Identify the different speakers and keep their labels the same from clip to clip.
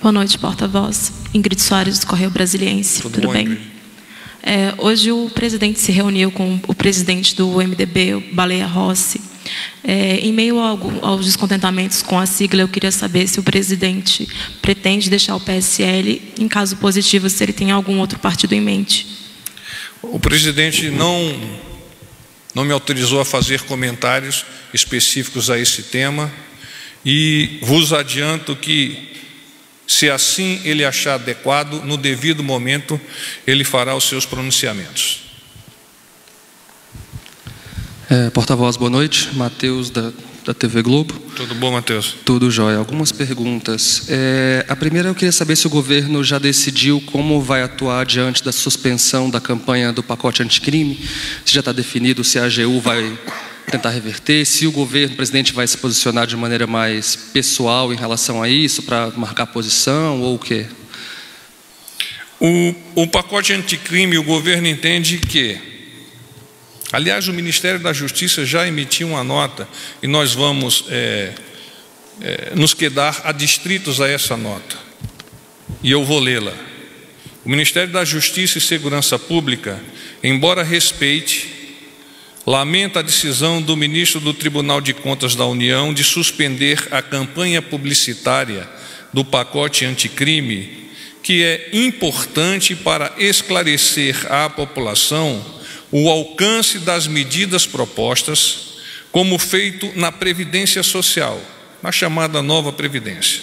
Speaker 1: Boa noite, porta-voz. Ingrid Soares, do Correio Brasiliense. Tudo bem? Ingrid? Hoje o presidente se reuniu com o presidente do MDB, o Baleia Rossi. Em meio aos descontentamentos com a sigla, eu queria saber se o presidente pretende deixar o PSL, em caso positivo, se ele tem algum outro partido em mente.
Speaker 2: O presidente não me autorizou a fazer comentários específicos a esse tema e vos adianto que, se assim ele achar adequado, no devido momento, ele fará os seus pronunciamentos.
Speaker 3: Porta-voz, boa noite. Matheus, da TV Globo.
Speaker 2: Tudo bom, Matheus?
Speaker 3: Tudo jóia. Algumas perguntas. A primeira, eu queria saber se o governo já decidiu como vai atuar diante da suspensão da campanha do pacote anticrime. Se já está definido se a AGU vai tentar reverter, se o governo, o presidente vai se posicionar de maneira mais pessoal em relação a isso, para marcar posição, ou o quê?
Speaker 2: O pacote anticrime, o governo entende que... Aliás, o Ministério da Justiça já emitiu uma nota e nós vamos nos quedar adstritos a essa nota. E eu vou lê-la. O Ministério da Justiça e Segurança Pública, embora respeite, lamenta a decisão do ministro do Tribunal de Contas da União de suspender a campanha publicitária do pacote anticrime, que é importante para esclarecer à população o alcance das medidas propostas, como feito na Previdência Social, na chamada Nova Previdência.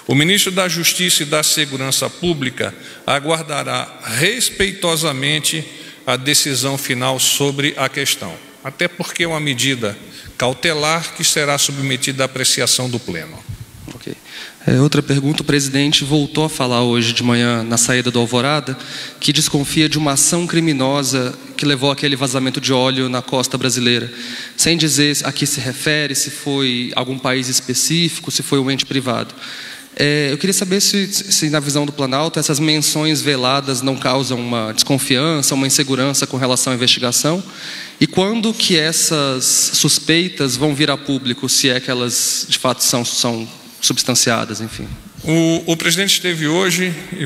Speaker 2: O ministro da Justiça e da Segurança Pública aguardará respeitosamente a decisão final sobre a questão, até porque é uma medida cautelar que será submetida à apreciação do Pleno.
Speaker 3: Ok. Outra pergunta, o presidente voltou a falar hoje de manhã, na saída do Alvorada, que desconfia de uma ação criminosa que levou àquele vazamento de óleo na costa brasileira, sem dizer a que se refere, se foi algum país específico, se foi um ente privado. Eu queria saber se na visão do Planalto, essas menções veladas não causam uma desconfiança, uma insegurança com relação à investigação, e quando que essas suspeitas vão vir a público, se é que elas de fato são substanciadas, enfim.
Speaker 2: O presidente esteve hoje, e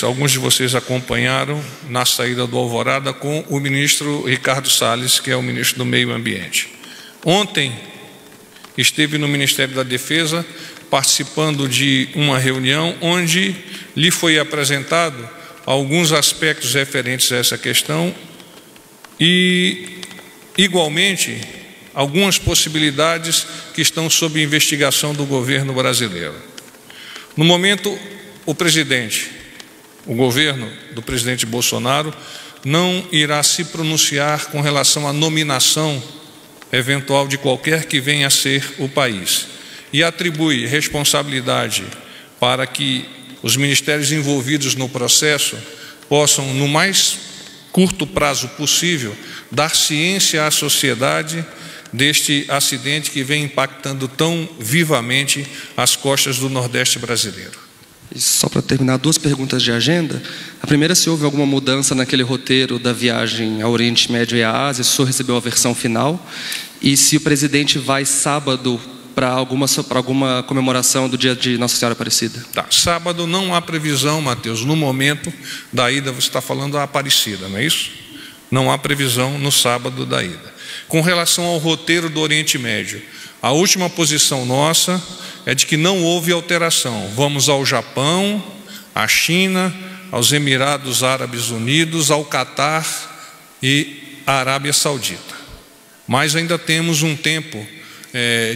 Speaker 2: alguns de vocês acompanharam, na saída do Alvorada com o ministro Ricardo Salles, que é o ministro do Meio Ambiente. Ontem esteve no Ministério da Defesa, participando de uma reunião onde lhe foi apresentado alguns aspectos referentes a essa questão e, igualmente, algumas possibilidades que estão sob investigação do governo brasileiro. No momento, o governo do presidente Bolsonaro não irá se pronunciar com relação à nominação eventual de qualquer que venha a ser o país e atribui responsabilidade para que os ministérios envolvidos no processo possam, no mais curto prazo possível, dar ciência à sociedade deste acidente que vem impactando tão vivamente as costas do Nordeste brasileiro.
Speaker 3: E só para terminar, duas perguntas de agenda. A primeira, se houve alguma mudança naquele roteiro da viagem ao Oriente Médio e à Ásia, se o senhor recebeu a versão final, e se o presidente vai sábado para alguma comemoração do dia de Nossa Senhora Aparecida.
Speaker 2: Tá. Sábado não há previsão, Matheus, no momento da ida, você está falando da Aparecida, não é isso? Não há previsão no sábado da ida. Com relação ao roteiro do Oriente Médio, a última posição nossa é de que não houve alteração. Vamos ao Japão, à China, aos Emirados Árabes Unidos, ao Catar e à Arábia Saudita. Mas ainda temos um tempo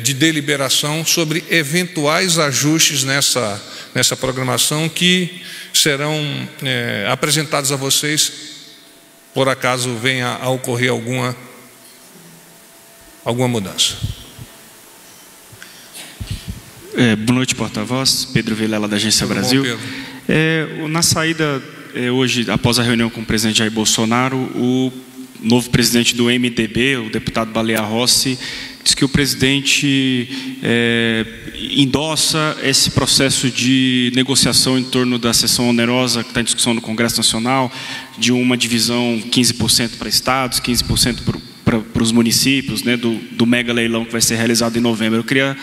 Speaker 2: de deliberação sobre eventuais ajustes nessa programação que serão apresentados a vocês, por acaso venha a ocorrer alguma mudança.
Speaker 4: Boa noite, porta-voz. Pedro Vilela, da Agência Brasil.
Speaker 2: Bom,
Speaker 4: na saída, hoje, após a reunião com o presidente Jair Bolsonaro, o novo presidente do MDB, o deputado Baleia Rossi, diz que o presidente endossa esse processo de negociação em torno da seção onerosa que está em discussão no Congresso Nacional, de uma divisão 15% para estados, 15% para os municípios, né, do mega leilão que vai ser realizado em novembro. Eu queria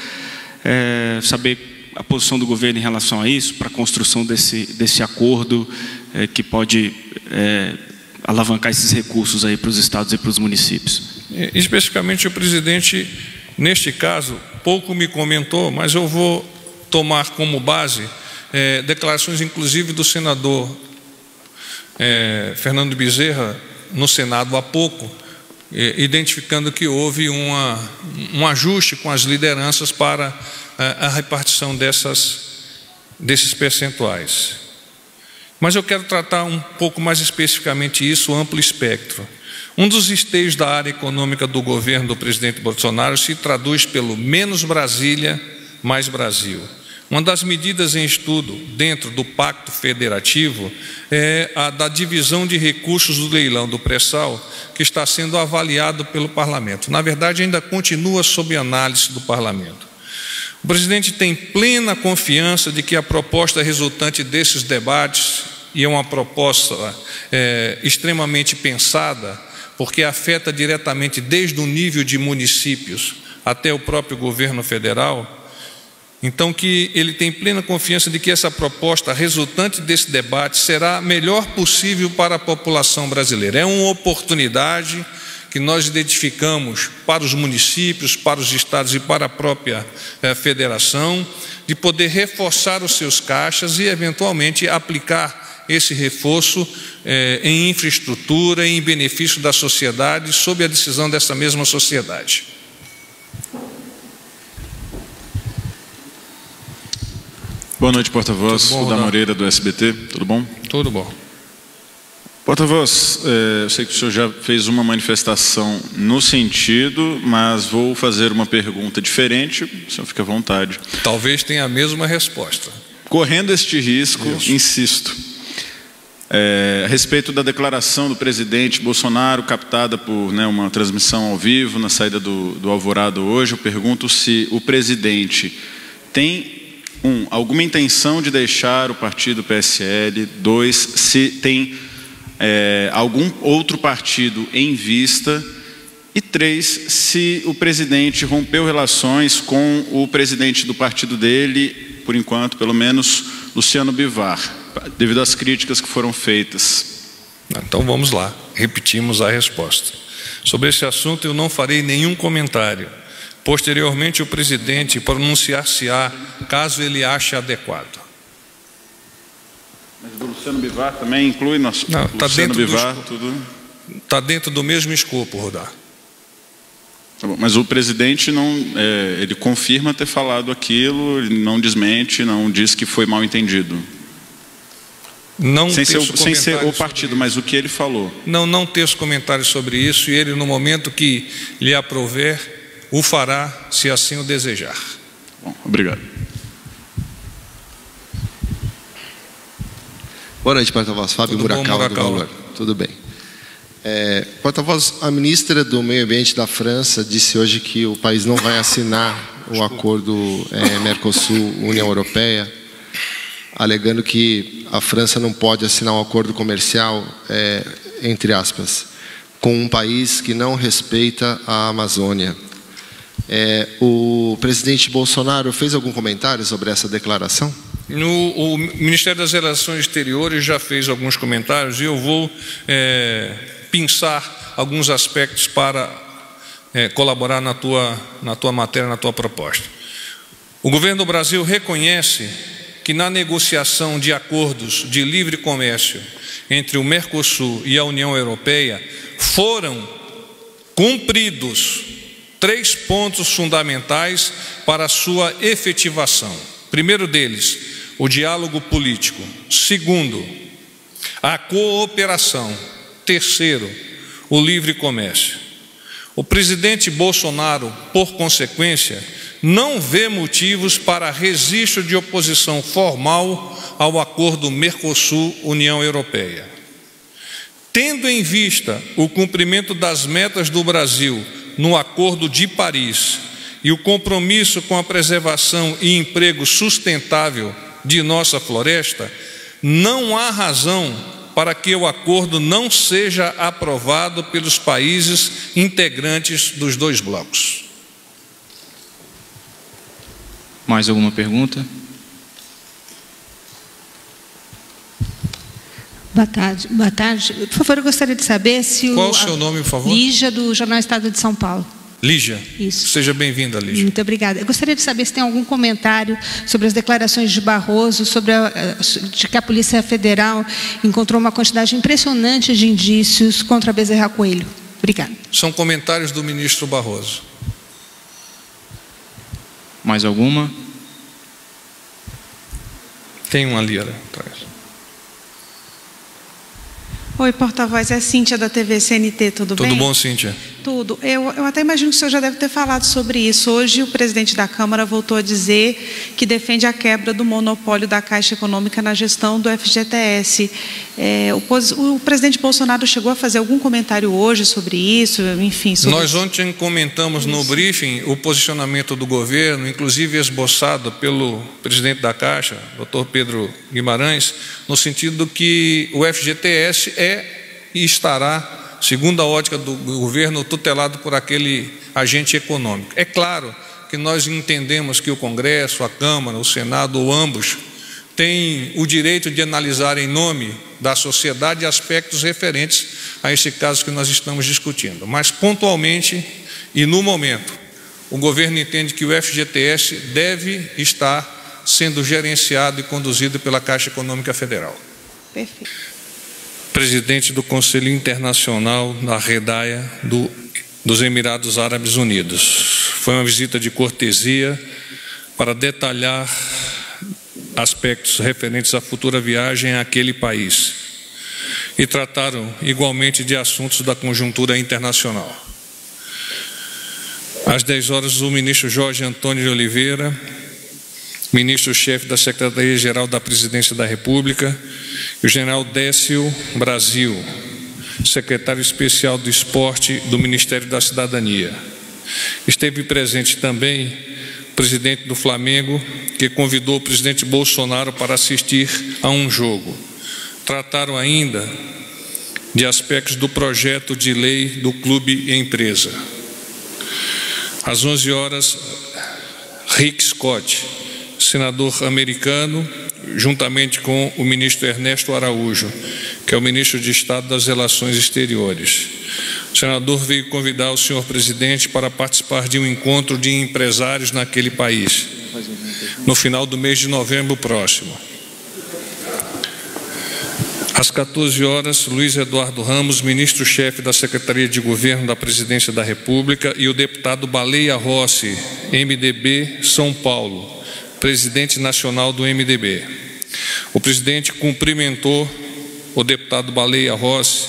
Speaker 4: saber a posição do governo em relação a isso, para a construção desse acordo que pode alavancar esses recursos aí para os estados e para os municípios?
Speaker 2: Especificamente o presidente, neste caso, pouco me comentou, mas eu vou tomar como base declarações, inclusive, do senador Fernando Bezerra, no Senado há pouco, identificando que houve um ajuste com as lideranças para a repartição desses percentuais. Mas eu quero tratar um pouco mais especificamente isso, amplo espectro. Um dos esteios da área econômica do governo do presidente Bolsonaro se traduz pelo menos Brasília, mais Brasil. Uma das medidas em estudo dentro do Pacto Federativo é a da divisão de recursos do leilão do pré-sal, que está sendo avaliado pelo Parlamento. Na verdade, ainda continua sob análise do Parlamento. O presidente tem plena confiança de que a proposta resultante desses debates, e é uma proposta extremamente pensada, porque afeta diretamente desde o nível de municípios até o próprio governo federal, então que ele tem plena confiança de que essa proposta resultante desse debate será a melhor possível para a população brasileira. É uma oportunidade que nós identificamos para os municípios, para os estados e para a própria federação, de poder reforçar os seus caixas e, eventualmente, aplicar esse reforço em infraestrutura e em benefício da sociedade, sob a decisão dessa mesma sociedade.
Speaker 5: Boa noite, porta-voz. Rudá Moreira, do SBT. Tudo bom?
Speaker 2: Tudo bom.
Speaker 5: Porta-voz, eu sei que o senhor já fez uma manifestação no sentido, mas vou fazer uma pergunta diferente, o senhor fica à vontade.
Speaker 2: Talvez tenha a mesma resposta.
Speaker 5: Correndo este risco, insisto, a respeito da declaração do presidente Bolsonaro, captada por uma transmissão ao vivo na saída do Alvorada hoje, eu pergunto se o presidente tem alguma intenção de deixar o partido PSL, 2, se tem algum outro partido em vista, e 3, se o presidente rompeu relações com o presidente do partido dele, por enquanto, pelo menos, Luciano Bivar, devido às críticas que foram feitas.
Speaker 2: Então vamos lá, repetimos a resposta. Sobre esse assunto eu não farei nenhum comentário. Posteriormente, o presidente pronunciar-se-á, caso ele ache adequado.
Speaker 5: Mas do Luciano Bivar também inclui nosso.
Speaker 2: Não, está dentro,
Speaker 5: tá
Speaker 2: dentro do mesmo escopo, Rudá.
Speaker 5: Tá bom, mas o presidente não, ele confirma ter falado aquilo, ele não desmente, não diz que foi mal entendido.
Speaker 2: Não
Speaker 5: sem ser o partido, mas o que ele falou.
Speaker 2: Não teço comentários sobre isso, e ele, no momento que lhe aprouver, o fará, se assim o desejar.
Speaker 5: Bom, obrigado.
Speaker 6: Boa noite, porta-voz. Fábio Murakawa, do Valor. Tudo bem. Porta-voz, a ministra do Meio Ambiente da França disse hoje que o país não vai assinar o acordo Mercosul-União Europeia, alegando que a França não pode assinar um acordo comercial, entre aspas, com um país que não respeita a Amazônia. O presidente Bolsonaro fez algum comentário sobre essa declaração?
Speaker 2: O Ministério das Relações Exteriores já fez alguns comentários e eu vou pensar alguns aspectos para colaborar na tua matéria, na tua proposta. O governo do Brasil reconhece que na negociação de acordos de livre comércio entre o Mercosul e a União Europeia foram cumpridos 3 pontos fundamentais para a sua efetivação. Primeiro deles, o diálogo político. Segundo, a cooperação. Terceiro, o livre comércio. O presidente Bolsonaro, por consequência, não vê motivos para registro de oposição formal ao acordo Mercosul-União Europeia. Tendo em vista o cumprimento das metas do Brasil no Acordo de Paris e o compromisso com a preservação e emprego sustentável de nossa floresta, não há razão para que o acordo não seja aprovado pelos países integrantes dos 2 blocos.
Speaker 7: Mais alguma pergunta? Boa tarde. Boa tarde. Por favor, eu gostaria de saber se
Speaker 2: Qual o seu nome, por favor?
Speaker 7: Lígia, do Jornal Estado de São Paulo.
Speaker 2: Lígia.
Speaker 7: Isso.
Speaker 2: Seja bem-vinda, Lígia.
Speaker 7: Muito obrigada. Eu gostaria de saber se tem algum comentário sobre as declarações de Barroso, de que a Polícia Federal encontrou uma quantidade impressionante de indícios contra Bezerra Coelho. Obrigada.
Speaker 2: São comentários do ministro Barroso.
Speaker 8: Mais alguma?
Speaker 2: Tem uma ali atrás.
Speaker 9: Oi, porta-voz, é Cíntia da TV CNT, tudo bem?
Speaker 2: Tudo bom, Cíntia?
Speaker 9: Tudo. Eu até imagino que o senhor já deve ter falado sobre isso. Hoje o presidente da Câmara voltou a dizer que defende a quebra do monopólio da Caixa Econômica na gestão do FGTS. O presidente Bolsonaro chegou a fazer algum comentário hoje sobre isso? Enfim,
Speaker 2: Nós ontem comentamos no briefing o posicionamento do governo, inclusive esboçado pelo presidente da Caixa, Dr. Pedro Guimarães, no sentido que o FGTS e estará, segundo a ótica do governo, tutelado por aquele agente econômico. É claro que nós entendemos que o Congresso, a Câmara, o Senado, ou ambos, têm o direito de analisar em nome da sociedade aspectos referentes a esse caso que nós estamos discutindo. Mas, pontualmente e no momento, o governo entende que o FGTS deve estar sendo gerenciado e conduzido pela Caixa Econômica Federal.
Speaker 9: Perfeito.
Speaker 2: Presidente do Conselho Internacional da Redaia dos Emirados Árabes Unidos. Foi uma visita de cortesia para detalhar aspectos referentes à futura viagem àquele país e trataram igualmente de assuntos da conjuntura internacional. Às 10 horas, o ministro Jorge Antônio de Oliveira, ministro-chefe da Secretaria-Geral da Presidência da República, e o general Décio Brasil, secretário especial do Esporte do Ministério da Cidadania. Esteve presente também o presidente do Flamengo, que convidou o presidente Bolsonaro para assistir a um jogo. Trataram ainda de aspectos do projeto de lei do clube e empresa. Às 11 horas, Rick Scott, senador americano, juntamente com o ministro Ernesto Araújo, que é o ministro de Estado das Relações Exteriores. O senador veio convidar o senhor presidente para participar de um encontro de empresários naquele país, no final do mês de novembro próximo. Às 14 horas, Luiz Eduardo Ramos, ministro-chefe da Secretaria de Governo da Presidência da República, e o deputado Baleia Rossi, MDB, São Paulo, presidente nacional do MDB. O presidente cumprimentou o deputado Baleia Rossi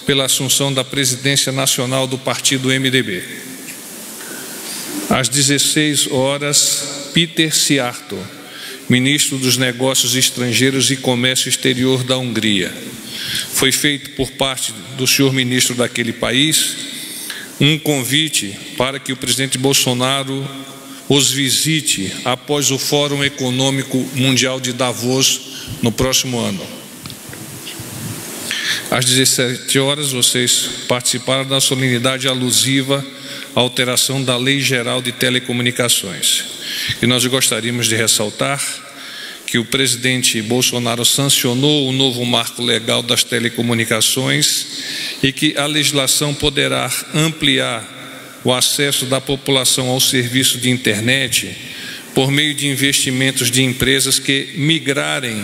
Speaker 2: pela assunção da presidência nacional do partido MDB. Às 16 horas, Peter Szijjártó, ministro dos Negócios Estrangeiros e Comércio Exterior da Hungria. Foi feito por parte do senhor ministro daquele país um convite para que o presidente Bolsonaro os visite após o Fórum Econômico Mundial de Davos no próximo ano. Às 17 horas, vocês participaram da solenidade alusiva à alteração da Lei Geral de Telecomunicações. E nós gostaríamos de ressaltar que o presidente Bolsonaro sancionou o novo marco legal das telecomunicações e que a legislação poderá ampliar o acesso da população ao serviço de internet por meio de investimentos de empresas que migrarem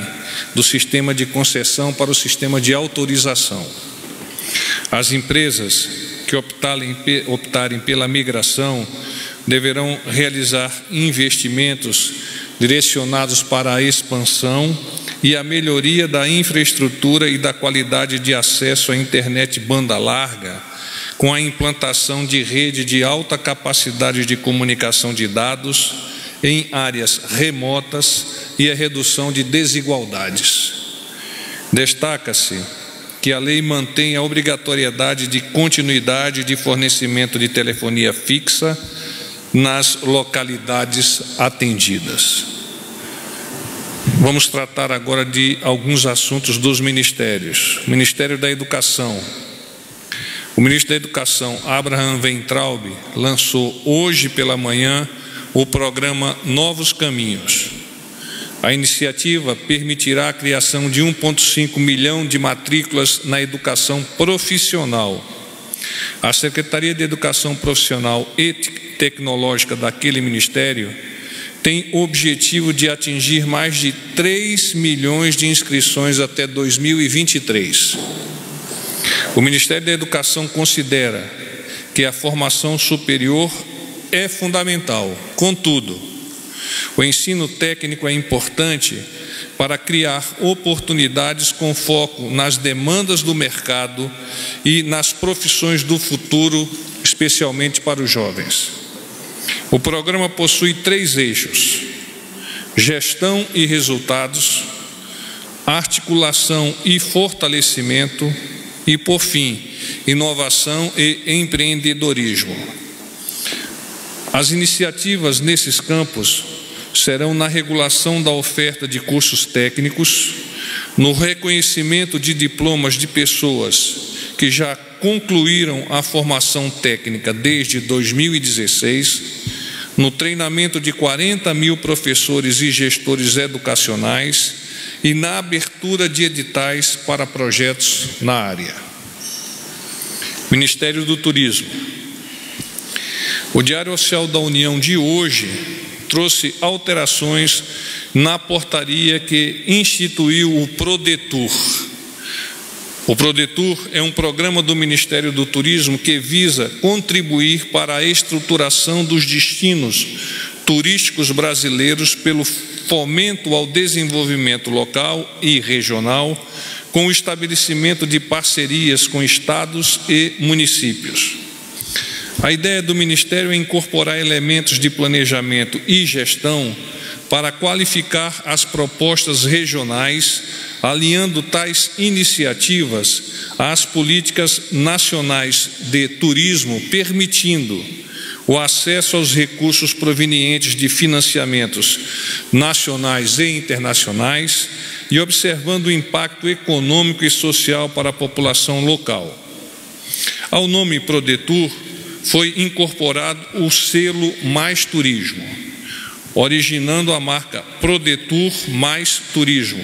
Speaker 2: do sistema de concessão para o sistema de autorização. As empresas que optarem pela migração deverão realizar investimentos direcionados para a expansão e a melhoria da infraestrutura e da qualidade de acesso à internet banda larga, com a implantação de rede de alta capacidade de comunicação de dados em áreas remotas e a redução de desigualdades. Destaca-se que a lei mantém a obrigatoriedade de continuidade de fornecimento de telefonia fixa nas localidades atendidas. Vamos tratar agora de alguns assuntos dos ministérios. O Ministério da Educação. O ministro da Educação, Abraham Weintraub, lançou hoje pela manhã o programa Novos Caminhos. A iniciativa permitirá a criação de 1,5 milhão de matrículas na educação profissional. A Secretaria de Educação Profissional e Tecnológica daquele Ministério tem o objetivo de atingir mais de 3 milhões de inscrições até 2023. O Ministério da Educação considera que a formação superior é fundamental. Contudo, o ensino técnico é importante para criar oportunidades com foco nas demandas do mercado e nas profissões do futuro, especialmente para os jovens. O programa possui 3 eixos: gestão e resultados, articulação e fortalecimento e, por fim, inovação e empreendedorismo. As iniciativas nesses campos serão na regulação da oferta de cursos técnicos, no reconhecimento de diplomas de pessoas que já concluíram a formação técnica desde 2016, no treinamento de 40 mil professores e gestores educacionais e na abertura de editais para projetos na área. Ministério do Turismo. O Diário Oficial da União de hoje trouxe alterações na portaria que instituiu o Prodetur. O Prodetur é um programa do Ministério do Turismo que visa contribuir para a estruturação dos destinos turísticos brasileiros pelo fomento ao desenvolvimento local e regional, com o estabelecimento de parcerias com estados e municípios. A ideia do Ministério é incorporar elementos de planejamento e gestão para qualificar as propostas regionais, alinhando tais iniciativas às políticas nacionais de turismo, permitindo o acesso aos recursos provenientes de financiamentos nacionais e internacionais e observando o impacto econômico e social para a população local. Ao nome Prodetur foi incorporado o selo Mais Turismo, originando a marca Prodetur Mais Turismo,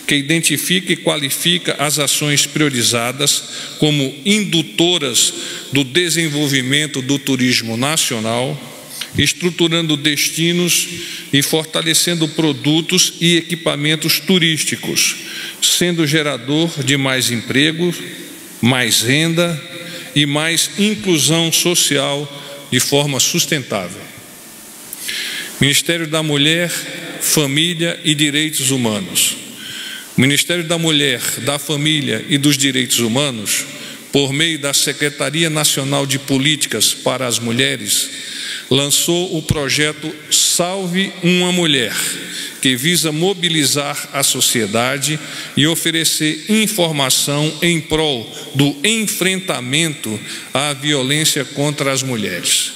Speaker 2: que identifica e qualifica as ações priorizadas como indutoras do desenvolvimento do turismo nacional, estruturando destinos e fortalecendo produtos e equipamentos turísticos, sendo gerador de mais emprego, mais renda e mais inclusão social de forma sustentável. Ministério da Mulher, Família e Direitos Humanos. O Ministério da Mulher, da Família e dos Direitos Humanos, por meio da Secretaria Nacional de Políticas para as Mulheres, lançou o projeto Salve uma Mulher, que visa mobilizar a sociedade e oferecer informação em prol do enfrentamento à violência contra as mulheres.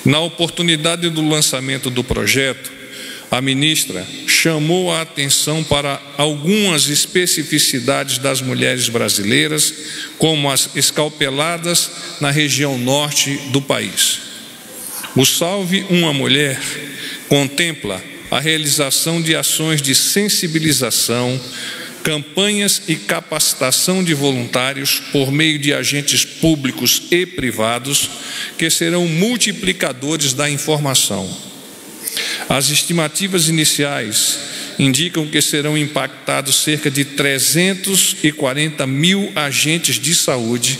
Speaker 2: Na oportunidade do lançamento do projeto, a ministra chamou a atenção para algumas especificidades das mulheres brasileiras, como as escalpeladas na região norte do país. O Salve uma Mulher contempla a realização de ações de sensibilização, campanhas e capacitação de voluntários por meio de agentes públicos e privados que serão multiplicadores da informação. As estimativas iniciais indicam que serão impactados cerca de 340 mil agentes de saúde,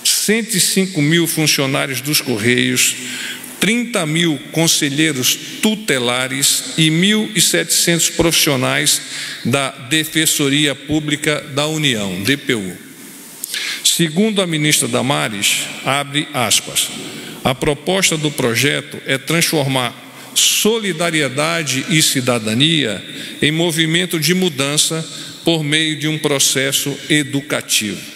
Speaker 2: 105 mil funcionários dos Correios, 30 mil conselheiros tutelares e 1.700 profissionais da Defensoria Pública da União, DPU. Segundo a ministra Damares, abre aspas, a proposta do projeto é transformar solidariedade e cidadania em movimento de mudança por meio de um processo educativo.